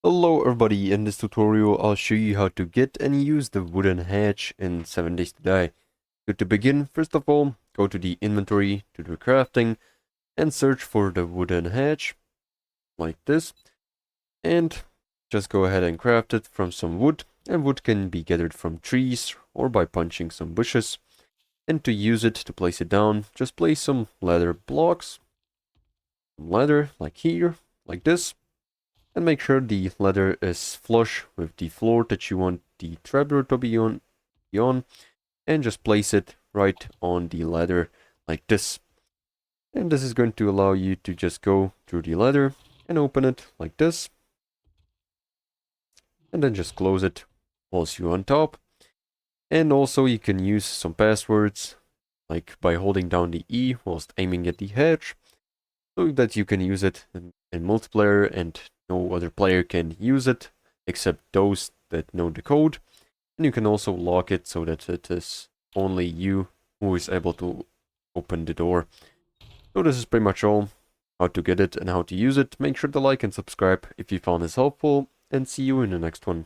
Hello everybody, in this tutorial I'll show you how to get and use the wooden hatch in 7 Days to Die. So to begin, first of all, go to the inventory, to the crafting, and search for the wooden hatch, like this, and just go ahead and craft it from some wood, and wood can be gathered from trees or by punching some bushes. And to use it, to place it down, just place some leather blocks, some leather like here, like this, and make sure the ladder is flush with the floor that you want the trapdoor to be on, and just place it right on the ladder like this. And this is going to allow you to just go through the ladder and open it like this, and then just close it whilst you're on top. And also you can use some passwords, like by holding down the E whilst aiming at the hatch, so that you can use it in multiplayer and no other player can use it except those that know the code. And you can also lock it so that it is only you who is able to open the door. So this is pretty much all how to get it and how to use it. Make sure to like and subscribe if you found this helpful, and see you in the next one.